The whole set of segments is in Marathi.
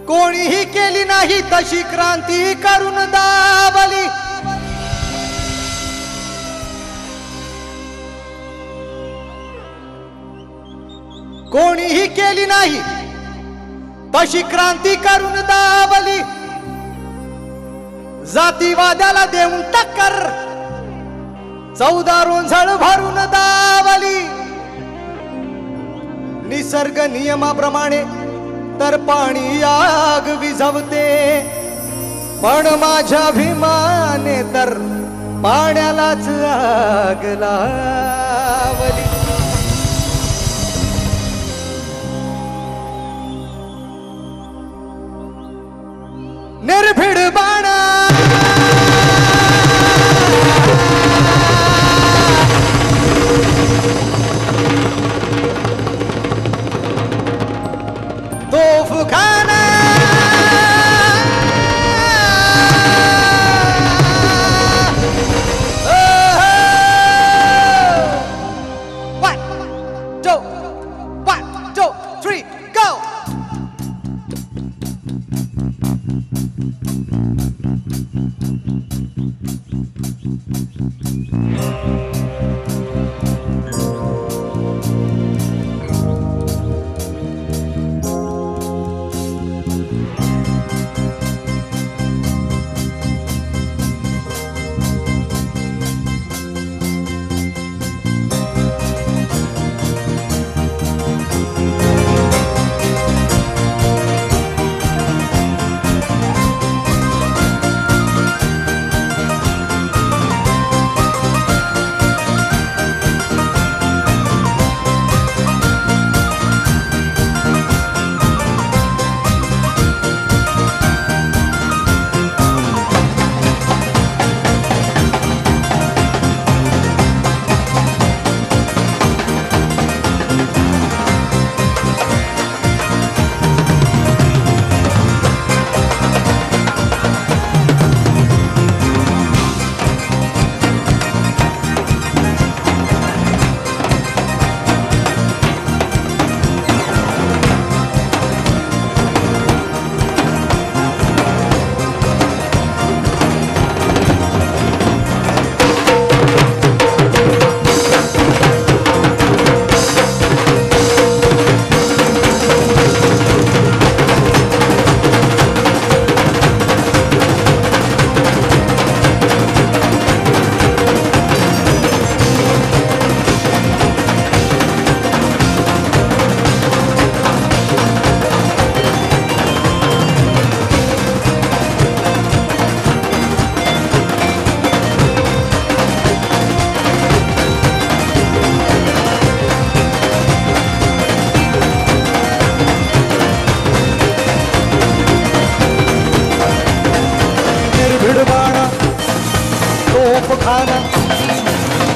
कोणीही केली नाही तशी क्रांती करून दाबली। कोणीही केली नाही तशी क्रांती करून दाबली। जातीवाद्याला देऊन टक्कर 14 रोंझळ भरून दाबली। निसर्ग नियमाप्रमाणे तर पाणी आग विझवते, पण माझ्या अभिमाने तर पाण्यालाच आग लावली। निर्भीड बाणा तोफखाना One, two, three, go!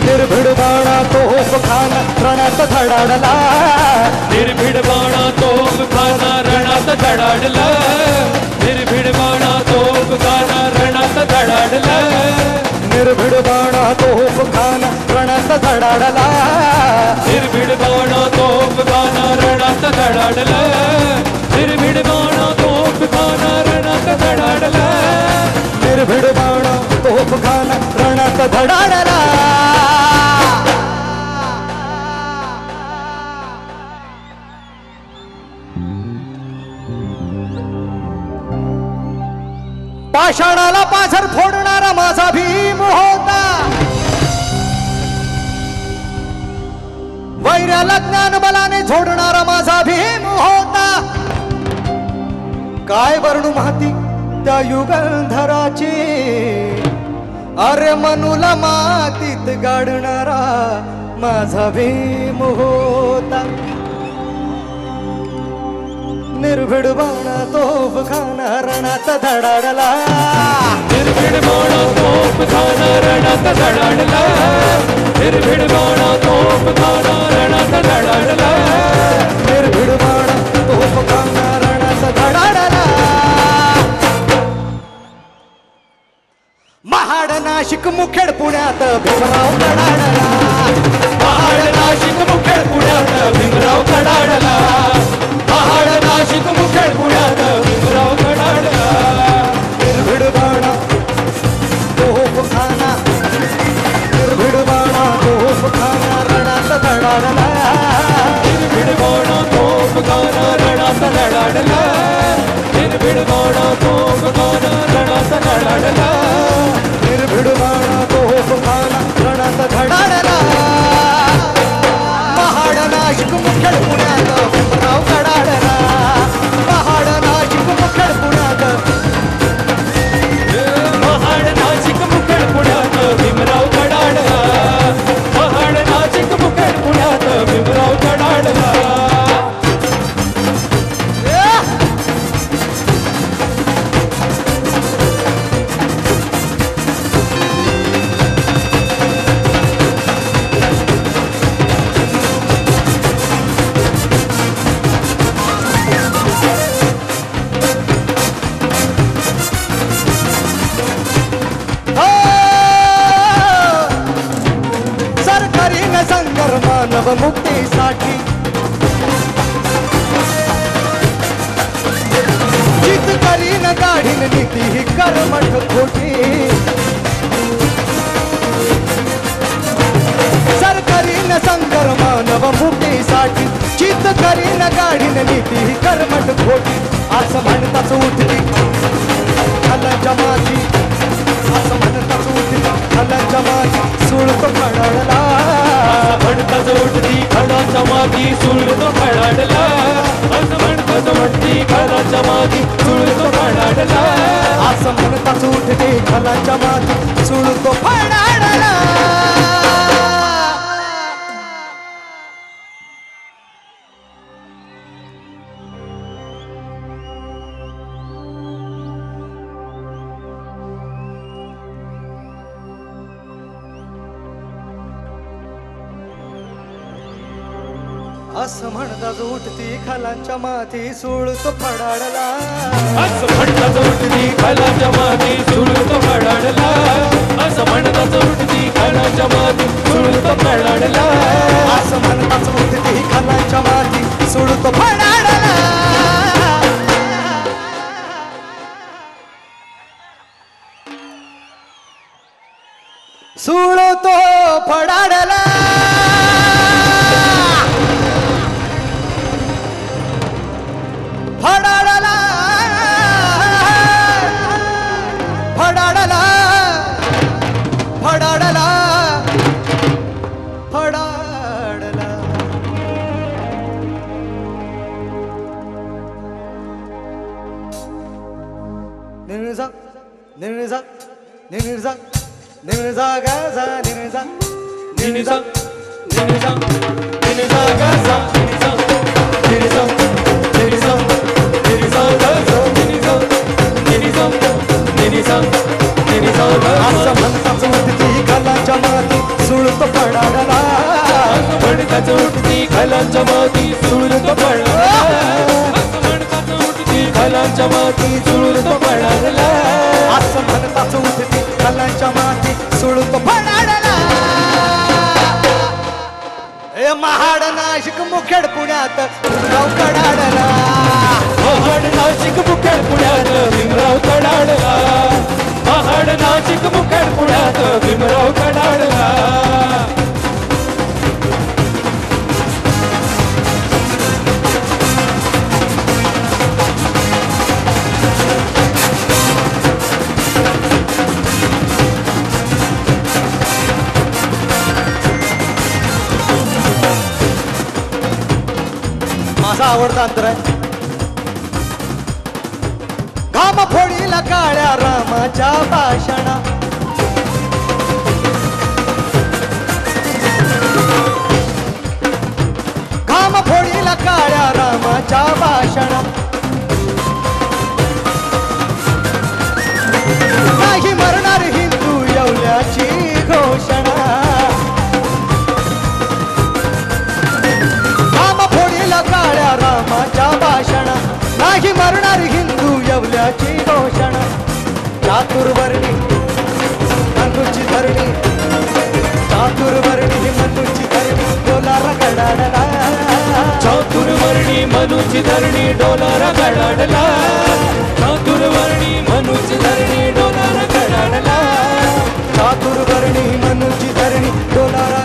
निर्भीड बाणा तोफखाना रणात धडाडला। निर्भीड बाणा तोफखाना रणात धडाडला। निर्भीड बाणा तोफखाना रणात धडाडला। निर्भीड बाणा तोफखाना रणात धडाडला। निर्भीड बाणा तोफखाना रणात धडाडला। निर्भीड बाणा तोफखाना रणात धडाडला। निर्भीड बाणा तोफखाना रणात धडाडला। पाषाणाला पाझर फोडणारा माझा भीम होता। वैराला ज्ञान बलाने झोडणारा माझा भीम होता। काय वर्णू माती त्या युगंधराची, अरे मनुला मातीत गाडणारा माझा भीम होता। निर्भीड बाणा तोफखाना रणात धडाडला। निर्भीड बाणा तोफखाना रणात धडाडला। निर्भीड बाणा तोफखाना रणात धडाडला। निर्भीड बाणा तोफखाना रणात धडाडला। महाड नाशिक मुखेड पुण्यात भीमराव कडाडला। महाड नाशिक मुखेड पुण्यात भीमराव कडाडला। महाड नाशिक मुखेड पुण्यात भीमराव बाणा तोफ खाना रणात धडाडला निर्भीड बाणा तोफ खाना रणात धडाडला महाड नाशिक मुखेड पुण्यात भीमराव कडाडला महाड नाशिक मुखेड पुण्यात महाड नाशिक मुखेड पुण्यात भीमराव कडाडला महाड नाशिक मुखेड पुण्यात भीमराव कडाडला मानव मुक्तीसाठी जित करीन काढीन नीती ही कर्मठ खोटी सरकरीन संकर मानव मुक्तीसाठी चित करीन काढीन नीती ही कर्मठ खोटी असं म्हणताच उठली खालाच्या माती असं म्हणताच उठली खालाच्या माती सुळतो कडाडला म्हणताच उठती खडाच्या मागी सुळतो कडाडला असं म्हणताच उठती खडाच्या मागी सुळतो कडाडला असं म्हणताच उठते खालाच्या माती सुळतो फडाडला असं म्हणताच उठती खालाच्या माती सुळतो फडाडला असं म्हणताच उठती खालाच्या माती सुळतो कडाडला असं म्हणताच उठती खालाच्या माती सुळतो कडाडला असं म्हणताच उठती खालाच्या माती सुळतो फडाडला सुळतो फडाडला फडाडला फडाडला फडाडला फडाडला निर्जा निर्जा निर्जा निर्जा गाजा निर्जा निनिजा निनिजा निनिजा गाजा निनिजा निनिजा निनिजा निनिजा गाजा निनिजा निनिजा निनिजा निनिजा असं म्हणताच उठती खालाच्या माती सुळतो फडाडला असं म्हणताच उठती खालाच्या माती सुळतो पडाडला असं म्हणताच उठती खालाच्या माती सुळतो पडाडला असं म्हणताच उठती खालाच्या माती सुळतो फडाडला ए महाड नाशिक मुखेड पुण्यात भीमराव कडाडला महाड नाशिक मुखेड पुण्यात भीमराव कडाडला महाड नाशिक मुखेड पुण्यात भीमराव कडाडला माझा आवडता अंतर आहे घाम फोडीला काळ्या रामाच्या भाषणा घाम फोडीला काळ्या रामाच्या भाषणा नाही मरणार हिंदू येवल्याची घोषणा काळ्या रामाच्या भाषणा नाही मरणार हिंदू येवल्याची घोषणा चातुर्वर्णी मनुची धरणी चातुर्वर्णी मनुची धरणी डोलारा कडाडला चातुर्वर्णी मनुची धरणी डोलारा कडाडला चातुर्वर्णी मनुची धरणी डोलारा कडाडला चातुर्वर्णी मनुची धरणी डोलारा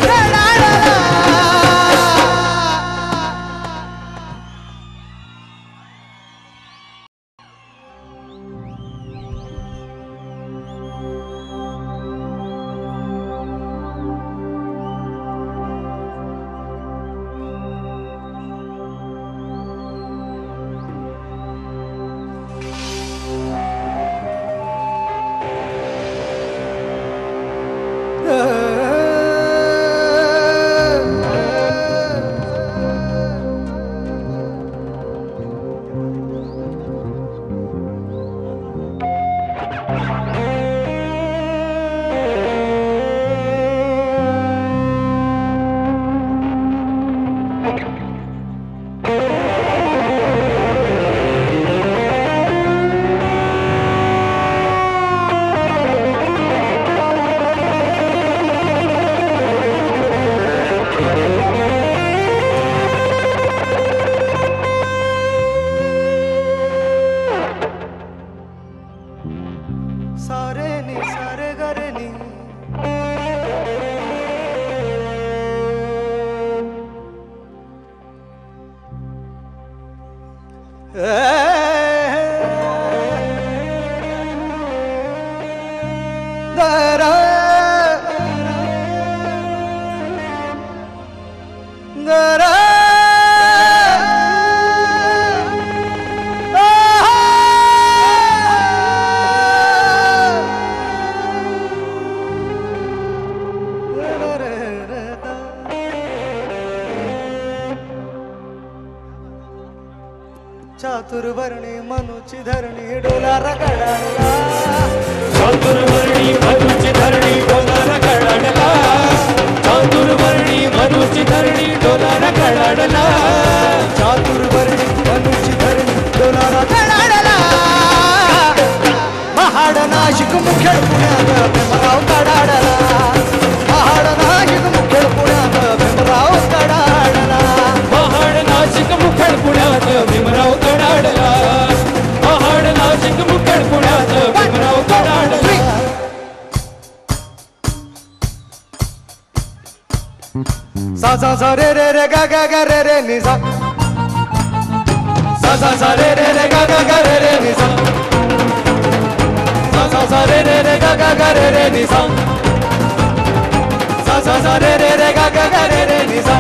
दरा दरा चातुर्वर्णी मनुची धरणी डोला रगडाला चातुर्वर्णी मनुची धरणी डोला रगडाला चातुर्वर्णी मनुची धरणी डोला रगडाला चातुर्वर्णी मनुची धरणी डोला रगडाला महाड नाशिक मुखेड पुण्यात भीमराव कडाडला महाड नाशिक मुखेड पुण्यात भीमराव कडाडला महाड नाशिक मुखेड पुण्यात भीमराव कडाडला महाड नाशिक मुखेड पुण्यात भीमराव कडाडला सा सा सा रे रे रे गा गा गा रे रे नि सा सा सा सा रे रे रे गा गा गा रे रे नि सा सा सा सा रे रे रे गा गा गा रे रे नि सा सा सा सा रे रे रे गा गा गा रे रे नि सा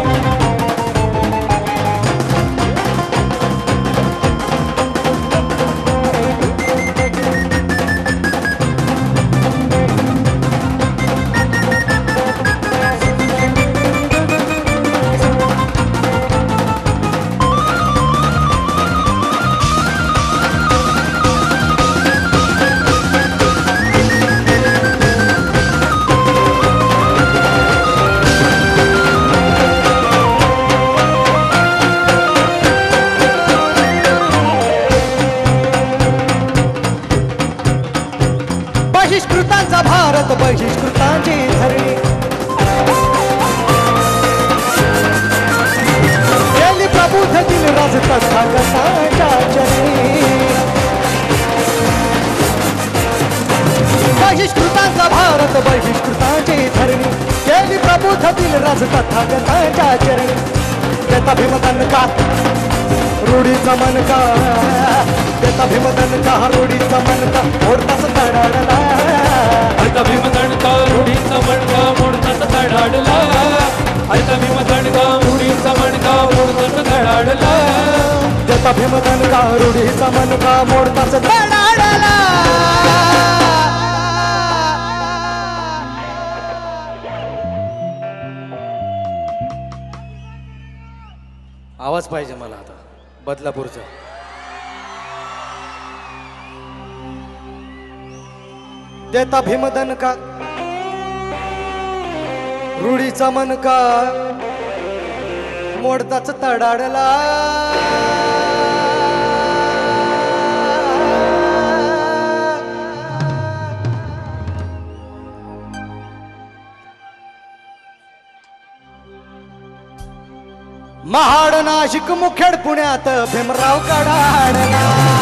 बहिष्कृतांचा भारत बहिष्कृतांची धरणी गेली प्रबुद्ध दिन राज तथागतांच्या चरणी बहिष्कृतांचा भारत बहिष्कृतांची धरणी गेली प्रबुद्ध दिन राज तथागतांच्या चरणी देता भीमदन का रूढीचा मन का देता भीमदन का रूढीचा मन का मोडताच तडाडला आता भीमदंडका रूढीचा मणका मोडताच तडाडला आता भीमदंडका रूढीचा मणका मोडताच तडाडला देता भीमदन का रूढीचा मन का मोडताच तडाडला आवाज पाहिजे मला आता बदलापूरचा देता भीमदन का रूढीचा मन का मोडताच तडाडला महाड नाशिक मुखेड पुण्यात भीमराव कडाडला